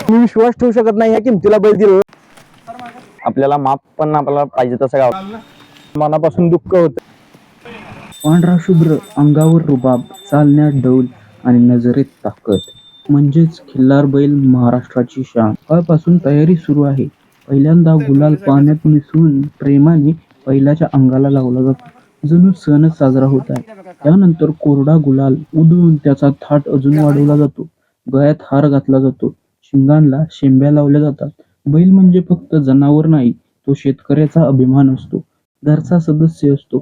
मी विश्वास ठेवू शकत नाही या किमतीला बैल दिला. आपल्याला माप पण आपल्याला पाहिजे तसं गाव मनापासून दुःख होत. पांढरा शुभ्र, अंगावर रुबाब, चालण्यात डौल आणि नजरेत ताकद, म्हणजेच खिल्लार बैल महाराष्ट्राची शान. सकाळपासून तयारी सुरू आहे. पहिल्यांदा गुलाल पाण्यात मिसळून प्रेमाने बैलाच्या अंगाला लावला जातो, जणू सणच साजरा होत आहे. त्यानंतर कोरडा गुलाल उधळून त्याचा थाट अजून वाढवला जातो. गळ्यात हार घातला जातो, शिंगांना शेंब्या लावल्या जातात. बैल म्हणजे फक्त जनावर नाही, तो शेतकऱ्याचा अभिमान असतो, घरचा सदस्य असतो.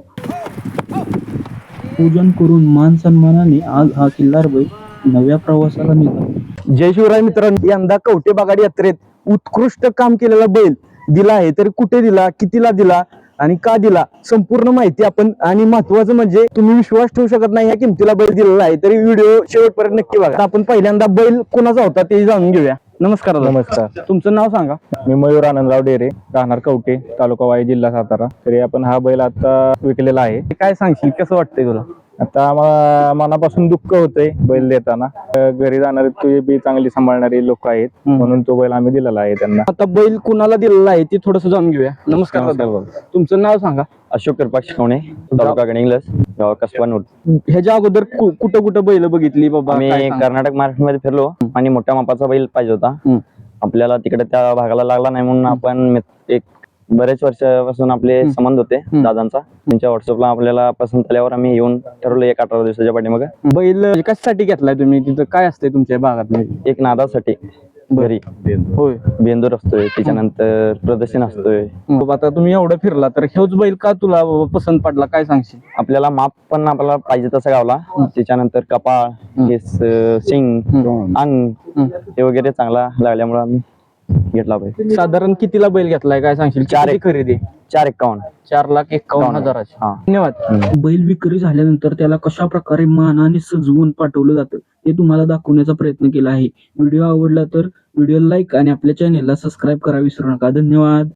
पूजन करून मान सन्मानाने आज हा खिल्लार बैल नव्या प्रवासाला निघाला. जय शिवराय मित्रांनो, यंदा कवठे बागाड यात्रेत उत्कृष्ट काम केलेला बैल दिला आहे. तर कुठे दिला, कितीला दिला आणि का दिला, संपूर्ण माहिती आपण, आणि महत्वाचं म्हणजे तुम्ही विश्वास ठेवू शकत नाही या किमतीला बैल दिलेला आहे. तरी व्हिडिओ शेवटपर्यंत नक्की बघा. आपण पहिल्यांदा बैल कोणाचा होता ते जाणून घेऊया. नमस्कार दादा. नमस्कार. तुमचं नाव सांगा. मी मयूर आनंदराव डेरे, राहणार कवठे, तालुका वाई, जिल्हा सातारा. तरी आपण हा बैल आता विकलेला आहे. काय सांगशील, कसं वाटतंय तुला? आता आम्हाला मनापासून दुःख होतंय बैल देताना. घरी जाणारे तुझे बी चांगली सांभाळणारे लोक आहेत, म्हणून तो बैल आम्ही दिलेला आहे त्यांना. आता बैल कुणाला दिलेला आहे ते थोडस जाणून घेऊया. नमस्कार दादा. तुमचं नाव सांगा. अशोक कृपाक्ष शिकवणे, तालुका गडिंग्लज, गाव कसबा नूर. ह्याच्या अगोदर कुठं कुठं बैल बघितली बाबा? आम्ही कर्नाटक महाराष्ट्रामध्ये फिरलो आणि मोठ्या मापाचा बैल पाहिजे होता. आपल्याला तिकडे त्या भागाला लागला नाही, म्हणून आपण एक बरेच वर्षापासून आपले संबंध होते दादांचा. त्यांच्या व्हॉट्सअपला आपल्याला पसंत आल्यावर आम्ही येऊन ठरवलं एक 18 दिवसाच्या पाठीमागे. बैल कशासाठी घेतलाय तुम्ही? तिथं काय असतंय तुमच्या भागात? एक नादासाठी घरी होय, बेंदूर असतोय, त्याच्यानंतर प्रदर्शन असतोय. आता तुम्ही एवढं फिरला तर हेच बैल का तुला पसंत पडला, काय सांगशील? आपल्याला माप पण आपल्याला पाहिजे तसा गावला. त्याच्यानंतर कपाळ, शिंग, अंग हे वगैरे चांगला लागल्यामुळे आम्ही घेतला बैल. साधारण कितीला बैल घेतलाय, काय सांगशील? 4 खरेदी 451. 4,51,000. हा. धन्यवाद. बैल विक्री झाल्यानंतर त्याला कशा प्रकारे मानाने सजवून पाठवलं जातं ते तुम्हाला दाखवण्याचा प्रयत्न केला आहे. व्हिडिओ आवडला तर व्हिडिओ लाईक आणि आपल्या चॅनेलला सबस्क्राईब करा विसरू नका. धन्यवाद.